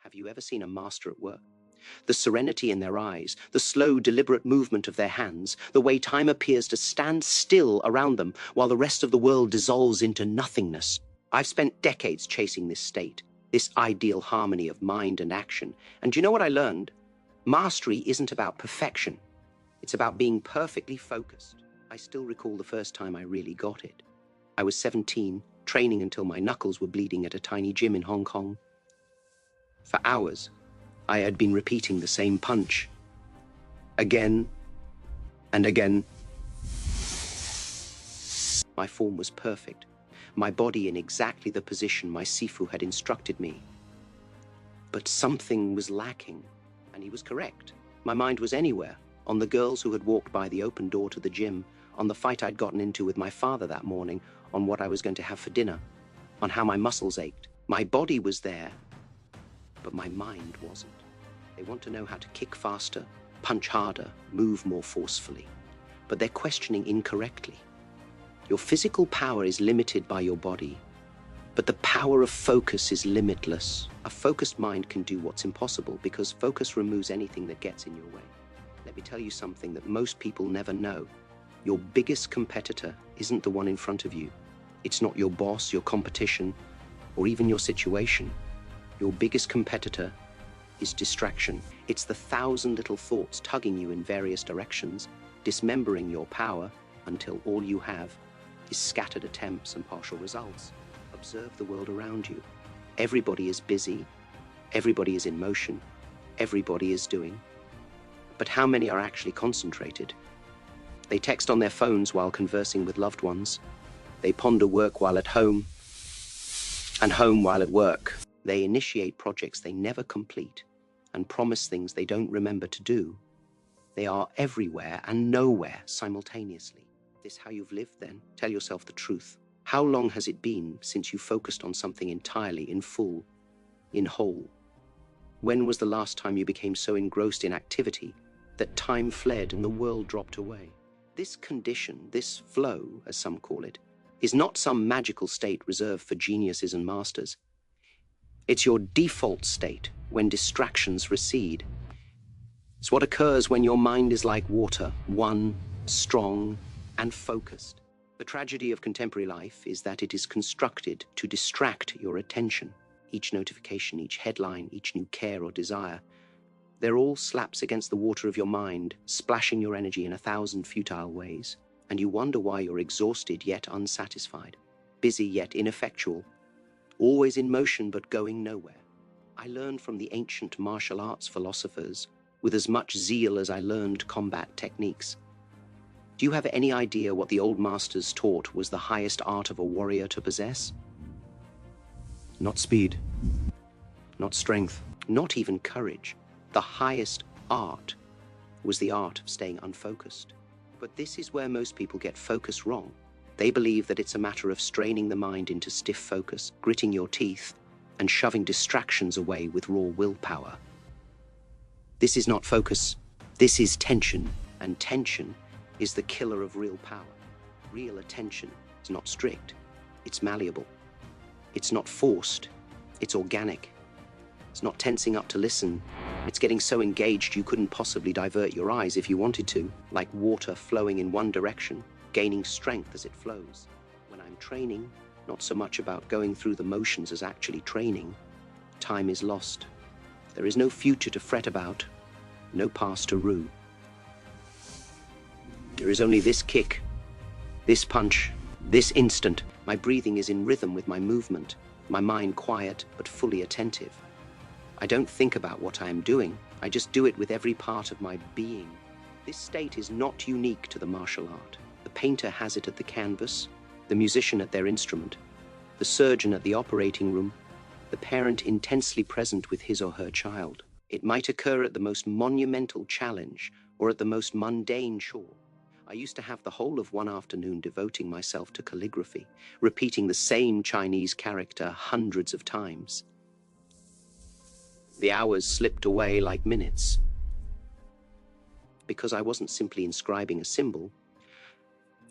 Have you ever seen a master at work? The serenity in their eyes, the slow, deliberate movement of their hands, the way time appears to stand still around them while the rest of the world dissolves into nothingness. I've spent decades chasing this state, this ideal harmony of mind and action. And do you know what I learned? Mastery isn't about perfection. It's about being perfectly focused. I still recall the first time I really got it. I was 17, training until my knuckles were bleeding at a tiny gym in Hong Kong. For hours, I had been repeating the same punch, again and again. My form was perfect, my body in exactly the position my Sifu had instructed me. But something was lacking, and he was correct. My mind was anywhere, on the girls who had walked by the open door to the gym, on the fight I'd gotten into with my father that morning, on what I was going to have for dinner, on how my muscles ached. My body was there, but my mind wasn't. They want to know how to kick faster, punch harder, move more forcefully, but they're questioning incorrectly. Your physical power is limited by your body, but the power of focus is limitless. A focused mind can do what's impossible because focus removes anything that gets in your way. Let me tell you something that most people never know. Your biggest competitor isn't the one in front of you. It's not your boss, your competition, or even your situation. Your biggest competitor is distraction. It's the 1,000 little thoughts tugging you in various directions, dismembering your power until all you have is scattered attempts and partial results. Observe the world around you. Everybody is busy, everybody is in motion, everybody is doing. But how many are actually concentrated? They text on their phones while conversing with loved ones. They ponder work while at home, and home while at work. They initiate projects they never complete and promise things they don't remember to do. They are everywhere and nowhere simultaneously. Is this how you've lived then? Tell yourself the truth. How long has it been since you focused on something entirely, in full, in whole? When was the last time you became so engrossed in activity that time fled and the world dropped away? This condition, this flow, as some call it, is not some magical state reserved for geniuses and masters. It's your default state when distractions recede. It's what occurs when your mind is like water, one, strong, and focused. The tragedy of contemporary life is that it is constructed to distract your attention. Each notification, each headline, each new care or desire, they're all slaps against the water of your mind, splashing your energy in 1,000 futile ways. And you wonder why you're exhausted yet unsatisfied, busy yet ineffectual, always in motion but going nowhere. I learned from the ancient martial arts philosophers with as much zeal as I learned combat techniques. Do you have any idea what the old masters taught was the highest art of a warrior to possess? Not speed, not strength, not even courage. The highest art was the art of staying unfocused. But this is where most people get focus wrong. They believe that it's a matter of straining the mind into stiff focus, gritting your teeth, and shoving distractions away with raw willpower. This is not focus. This is tension, and tension is the killer of real power. Real attention is not strict. It's malleable. It's not forced. It's organic. It's not tensing up to listen. It's getting so engaged you couldn't possibly divert your eyes if you wanted to, like water flowing in one direction, gaining strength as it flows. When I'm training, not so much about going through the motions as actually training, time is lost. There is no future to fret about, no past to rue. There is only this kick, this punch, this instant. My breathing is in rhythm with my movement, my mind quiet but fully attentive. I don't think about what I am doing, I just do it with every part of my being. This state is not unique to the martial art. The painter has it at the canvas, the musician at their instrument, the surgeon at the operating room, the parent intensely present with his or her child. It might occur at the most monumental challenge or at the most mundane chore. I used to have the whole of one afternoon devoting myself to calligraphy, repeating the same Chinese character hundreds of times. The hours slipped away like minutes. Because I wasn't simply inscribing a symbol,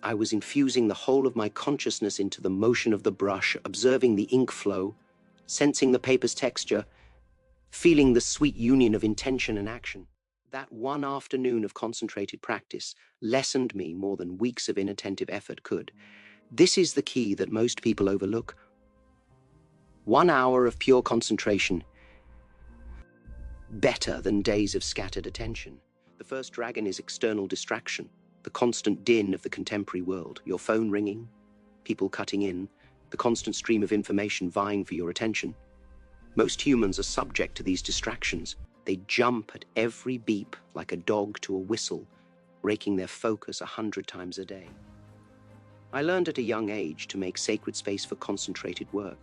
I was infusing the whole of my consciousness into the motion of the brush, observing the ink flow, sensing the paper's texture, feeling the sweet union of intention and action. That one afternoon of concentrated practice lessened me more than weeks of inattentive effort could. This is the key that most people overlook. 1 hour of pure concentration, better than days of scattered attention. The first dragon is external distraction, the constant din of the contemporary world, your phone ringing, people cutting in, the constant stream of information vying for your attention. Most humans are subject to these distractions. They jump at every beep like a dog to a whistle, raking their focus 100 times a day. I learned at a young age to make sacred space for concentrated work.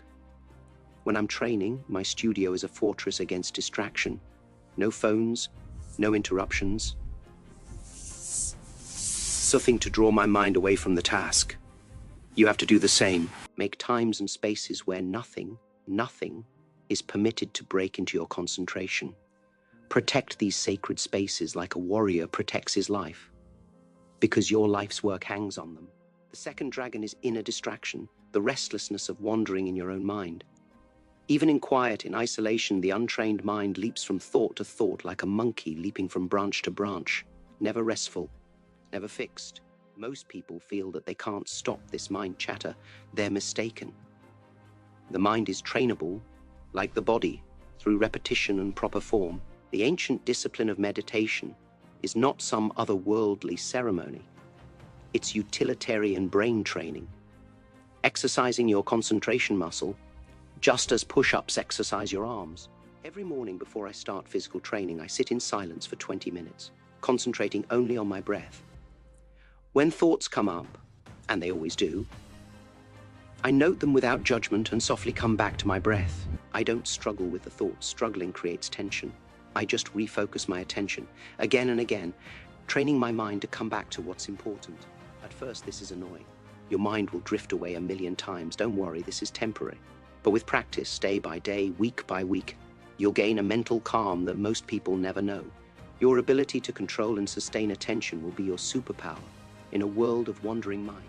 When I'm training, my studio is a fortress against distraction. No phones, no interruptions. Something to draw my mind away from the task. You have to do the same. Make times and spaces where nothing is permitted to break into your concentration. Protect these sacred spaces like a warrior protects his life, because your life's work hangs on them. The second dragon is inner distraction, the restlessness of wandering in your own mind. Even in quiet, in isolation, the untrained mind leaps from thought to thought like a monkey leaping from branch to branch, never restful, never fixed. Most people feel that they can't stop this mind chatter. They're mistaken. The mind is trainable, like the body, through repetition and proper form. The ancient discipline of meditation is not some otherworldly ceremony. It's utilitarian brain training, exercising your concentration muscle, just as push-ups exercise your arms. Every morning before I start physical training, I sit in silence for 20 minutes, concentrating only on my breath. When thoughts come up, and they always do, I note them without judgment and softly come back to my breath. I don't struggle with the thoughts. Struggling creates tension. I just refocus my attention again and again, training my mind to come back to what's important. At first, this is annoying. Your mind will drift away a million times. Don't worry, this is temporary. But with practice, day by day, week by week, you'll gain a mental calm that most people never know. Your ability to control and sustain attention will be your superpower in a world of wandering minds.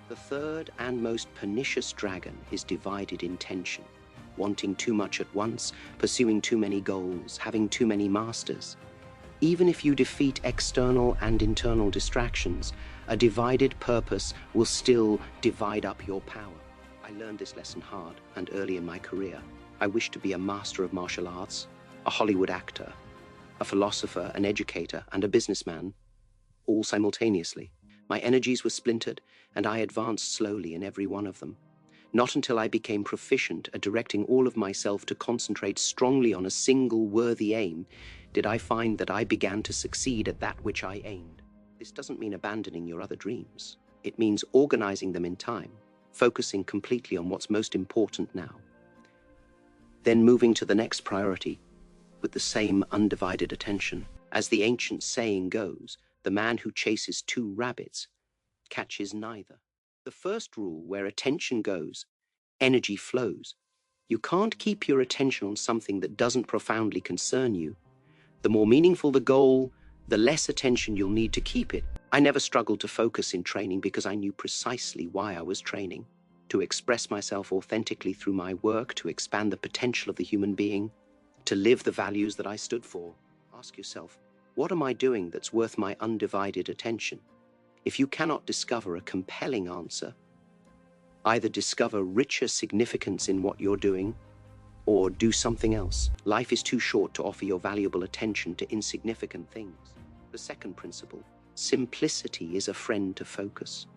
The third and most pernicious dragon is divided intention, wanting too much at once, pursuing too many goals, having too many masters. Even if you defeat external and internal distractions, a divided purpose will still divide up your power. I learned this lesson hard and early in my career. I wished to be a master of martial arts, a Hollywood actor, a philosopher, an educator, and a businessman, all simultaneously. My energies were splintered, and I advanced slowly in every one of them. Not until I became proficient at directing all of myself to concentrate strongly on a single worthy aim did I find that I began to succeed at that which I aimed. This doesn't mean abandoning your other dreams. It means organizing them in time, focusing completely on what's most important now. Then moving to the next priority with the same undivided attention. As the ancient saying goes, the man who chases two rabbits catches neither. The first rule, where attention goes, energy flows. You can't keep your attention on something that doesn't profoundly concern you. The more meaningful the goal, the less attention you'll need to keep it. I never struggled to focus in training because I knew precisely why I was training. To express myself authentically through my work, to expand the potential of the human being, to live the values that I stood for. Ask yourself, what am I doing that's worth my undivided attention? If you cannot discover a compelling answer, either discover richer significance in what you're doing or do something else. Life is too short to offer your valuable attention to insignificant things. The second principle, simplicity is a friend to focus.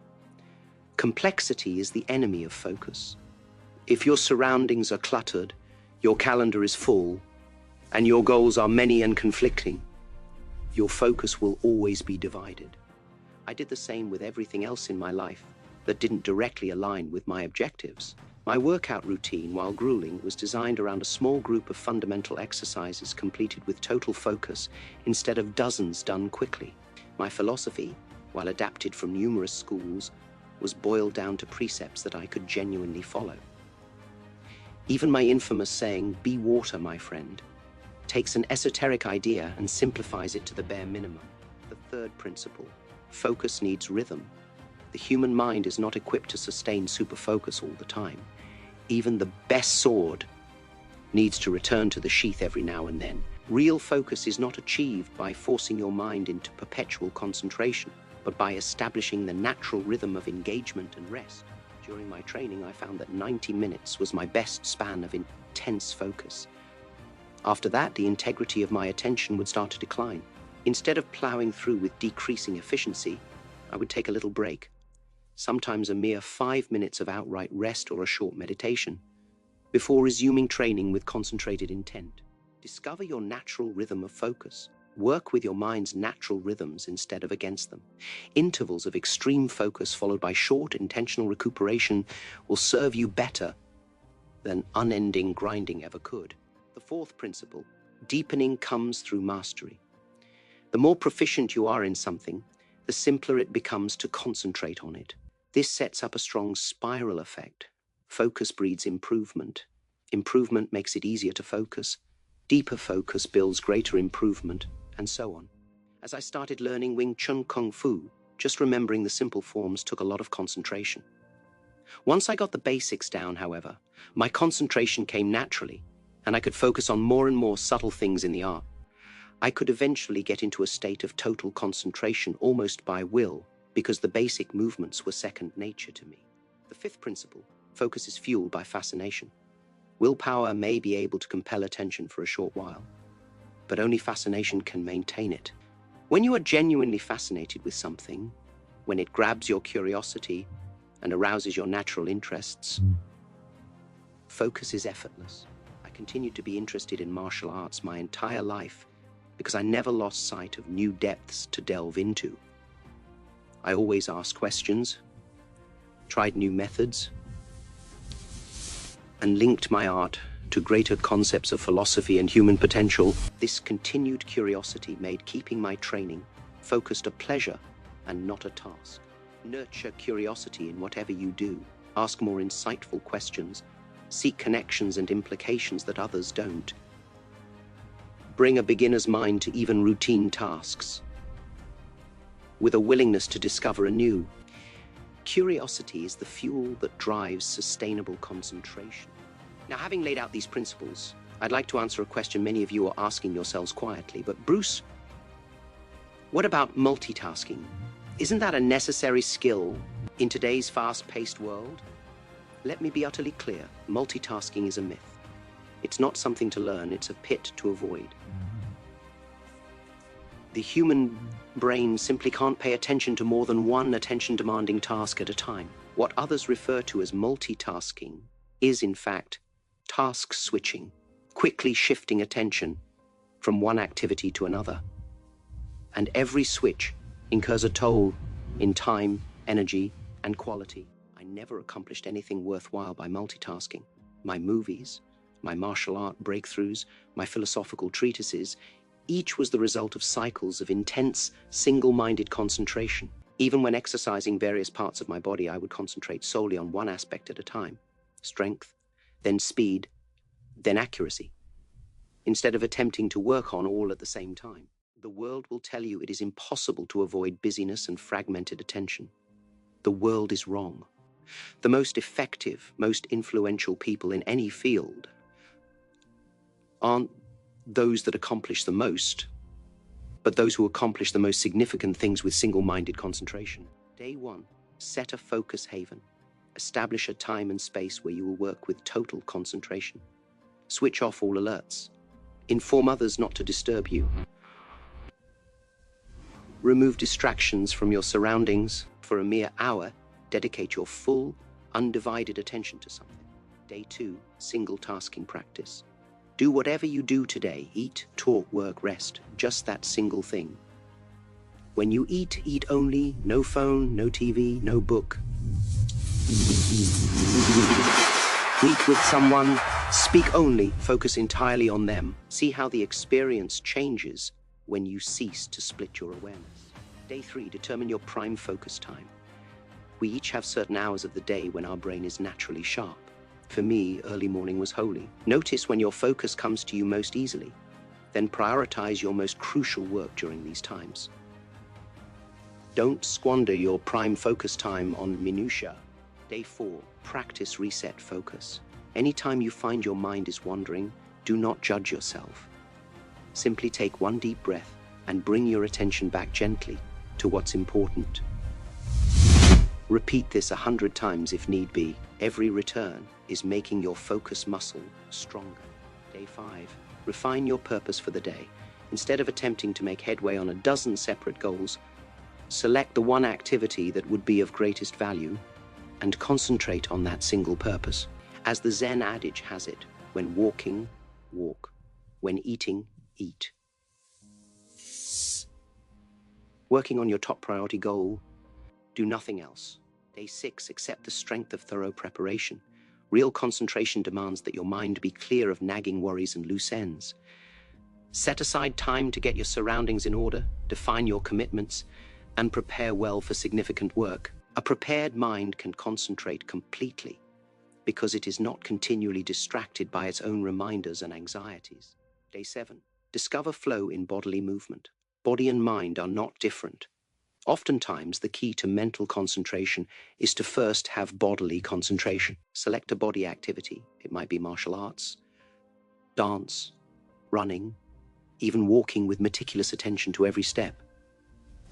Complexity is the enemy of focus. If your surroundings are cluttered, your calendar is full, and your goals are many and conflicting, your focus will always be divided. I did the same with everything else in my life that didn't directly align with my objectives. My workout routine, while grueling, was designed around a small group of fundamental exercises completed with total focus instead of dozens done quickly. My philosophy, while adapted from numerous schools, was boiled down to precepts that I could genuinely follow. Even my infamous saying, "Be water, my friend," takes an esoteric idea and simplifies it to the bare minimum. The third principle, focus needs rhythm. The human mind is not equipped to sustain super focus all the time. Even the best sword needs to return to the sheath every now and then. Real focus is not achieved by forcing your mind into perpetual concentration, but by establishing the natural rhythm of engagement and rest. During my training, I found that 90 minutes was my best span of intense focus. After that, the integrity of my attention would start to decline. Instead of plowing through with decreasing efficiency, I would take a little break, sometimes a mere 5 minutes of outright rest or a short meditation, before resuming training with concentrated intent. Discover your natural rhythm of focus. Work with your mind's natural rhythms instead of against them. Intervals of extreme focus followed by short, intentional recuperation will serve you better than unending grinding ever could. The fourth principle, deepening comes through mastery. The more proficient you are in something, the simpler it becomes to concentrate on it. This sets up a strong spiral effect. Focus breeds improvement. Improvement makes it easier to focus. Deeper focus builds greater improvement, and so on. As I started learning Wing Chun Kung Fu, just remembering the simple forms took a lot of concentration. Once I got the basics down, however, my concentration came naturally, and I could focus on more and more subtle things in the art. I could eventually get into a state of total concentration almost by will, because the basic movements were second nature to me. The fifth principle, focus is fueled by fascination. Willpower may be able to compel attention for a short while, but only fascination can maintain it. When you are genuinely fascinated with something, when it grabs your curiosity and arouses your natural interests, focus is effortless. I continued to be interested in martial arts my entire life because I never lost sight of new depths to delve into. I always asked questions, tried new methods, and linked my art to greater concepts of philosophy and human potential. This continued curiosity made keeping my training focused a pleasure and not a task. Nurture curiosity in whatever you do. Ask more insightful questions. Seek connections and implications that others don't. Bring a beginner's mind to even routine tasks, with a willingness to discover anew. Curiosity is the fuel that drives sustainable concentration. Now, having laid out these principles, I'd like to answer a question many of you are asking yourselves quietly. But Bruce, what about multitasking? Isn't that a necessary skill in today's fast-paced world? Let me be utterly clear. Multitasking is a myth. It's not something to learn, it's a pit to avoid. The human brain simply can't pay attention to more than one attention-demanding task at a time. What others refer to as multitasking is, in fact, task switching, quickly shifting attention from one activity to another. And every switch incurs a toll in time, energy, and quality. I never accomplished anything worthwhile by multitasking. My movies, my martial art breakthroughs, my philosophical treatises, each was the result of cycles of intense, single-minded concentration. Even when exercising various parts of my body, I would concentrate solely on one aspect at a time. Strength, then speed, then accuracy, instead of attempting to work on all at the same time. The world will tell you it is impossible to avoid busyness and fragmented attention. The world is wrong. The most effective, most influential people in any field aren't those that accomplish the most, but those who accomplish the most significant things with single-minded concentration. Day one, set a focus haven. Establish a time and space where you will work with total concentration. Switch off all alerts. Inform others not to disturb you. Remove distractions from your surroundings. For a mere hour, dedicate your full, undivided attention to something. Day two, single tasking practice. Do whatever you do today, eat, talk, work, rest, just that single thing. When you eat, eat only, no phone, no TV, no book. Meet with someone, speak only, focus entirely on them. See how the experience changes when you cease to split your awareness. Day three, determine your prime focus time. We each have certain hours of the day when our brain is naturally sharp. For me, early morning was holy. Notice when your focus comes to you most easily, then prioritize your most crucial work during these times. Don't squander your prime focus time on minutiae. Day four, practice reset focus. Anytime you find your mind is wandering, do not judge yourself. Simply take one deep breath and bring your attention back gently to what's important. Repeat this 100 times if need be. Every return is making your focus muscle stronger. Day 5. Refine your purpose for the day. Instead of attempting to make headway on a dozen separate goals, select the one activity that would be of greatest value and concentrate on that single purpose. As the Zen adage has it, when walking, walk. When eating, eat. Working on your top priority goal, do nothing else. Day 6, accept the strength of thorough preparation. Real concentration demands that your mind be clear of nagging worries and loose ends. Set aside time to get your surroundings in order, define your commitments, and prepare well for significant work. A prepared mind can concentrate completely because it is not continually distracted by its own reminders and anxieties. Day 7, discover flow in bodily movement. Body and mind are not different. Oftentimes, the key to mental concentration is to first have bodily concentration. Select a body activity. It might be martial arts, dance, running, even walking with meticulous attention to every step,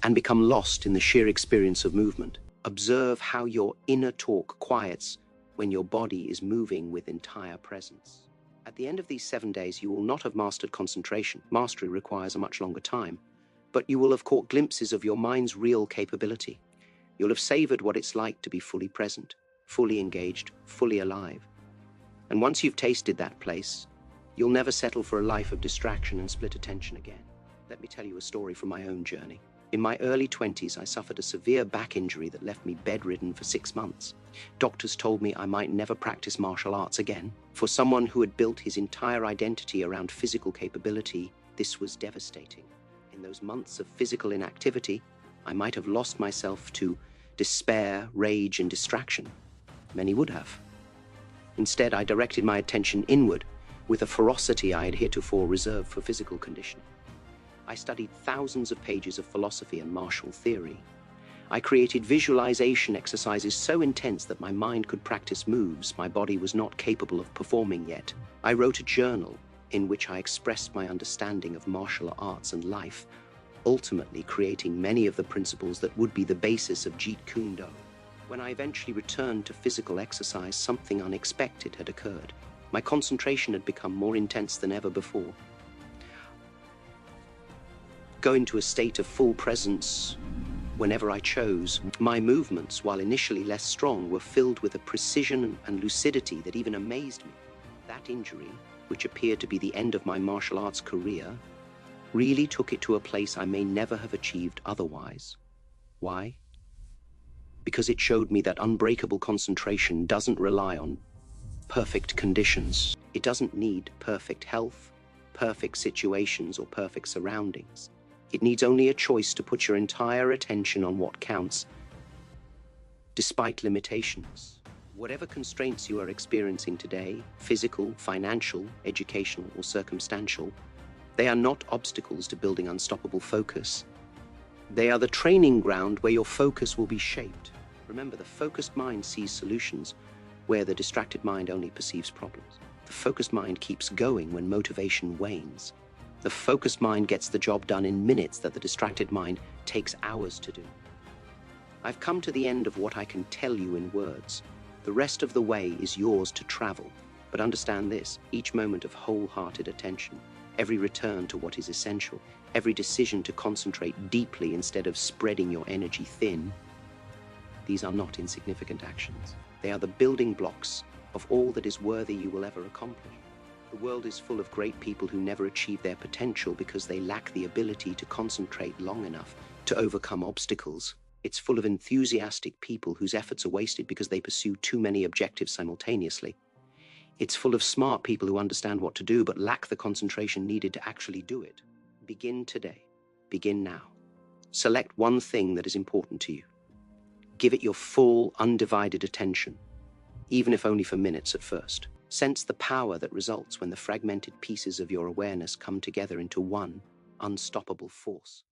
and become lost in the sheer experience of movement. Observe how your inner talk quiets when your body is moving with entire presence. At the end of these 7 days, you will not have mastered concentration. Mastery requires a much longer time, but you will have caught glimpses of your mind's real capability. You'll have savored what it's like to be fully present, fully engaged, fully alive. And once you've tasted that place, you'll never settle for a life of distraction and split attention again. Let me tell you a story from my own journey. In my early 20s, I suffered a severe back injury that left me bedridden for 6 months. Doctors told me I might never practice martial arts again. For someone who had built his entire identity around physical capability, this was devastating. In those months of physical inactivity, I might have lost myself to despair, rage, and distraction. Many would have. Instead, I directed my attention inward with a ferocity I had heretofore reserved for physical conditioning. I studied thousands of pages of philosophy and martial theory. I created visualization exercises so intense that my mind could practice moves my body was not capable of performing yet. I wrote a journal in which I expressed my understanding of martial arts and life, ultimately creating many of the principles that would be the basis of Jeet Kune Do. When I eventually returned to physical exercise, something unexpected had occurred. My concentration had become more intense than ever before. Go into a state of full presence whenever I chose. My movements, while initially less strong, were filled with a precision and lucidity that even amazed me. That injury, which appeared to be the end of my martial arts career, really took it to a place I may never have achieved otherwise. Why? Because it showed me that unbreakable concentration doesn't rely on perfect conditions. It doesn't need perfect health, perfect situations, or perfect surroundings. It needs only a choice to put your entire attention on what counts, despite limitations. Whatever constraints you are experiencing today, physical, financial, educational, or circumstantial, they are not obstacles to building unstoppable focus. They are the training ground where your focus will be shaped. Remember, the focused mind sees solutions where the distracted mind only perceives problems. The focused mind keeps going when motivation wanes. The focused mind gets the job done in minutes that the distracted mind takes hours to do. I've come to the end of what I can tell you in words. The rest of the way is yours to travel. But understand this, each moment of wholehearted attention, every return to what is essential, every decision to concentrate deeply instead of spreading your energy thin, these are not insignificant actions. They are the building blocks of all that is worthy you will ever accomplish. The world is full of great people who never achieve their potential because they lack the ability to concentrate long enough to overcome obstacles. It's full of enthusiastic people whose efforts are wasted because they pursue too many objectives simultaneously. It's full of smart people who understand what to do but lack the concentration needed to actually do it. Begin today. Begin now. Select one thing that is important to you. Give it your full, undivided attention, even if only for minutes at first. Sense the power that results when the fragmented pieces of your awareness come together into one unstoppable force.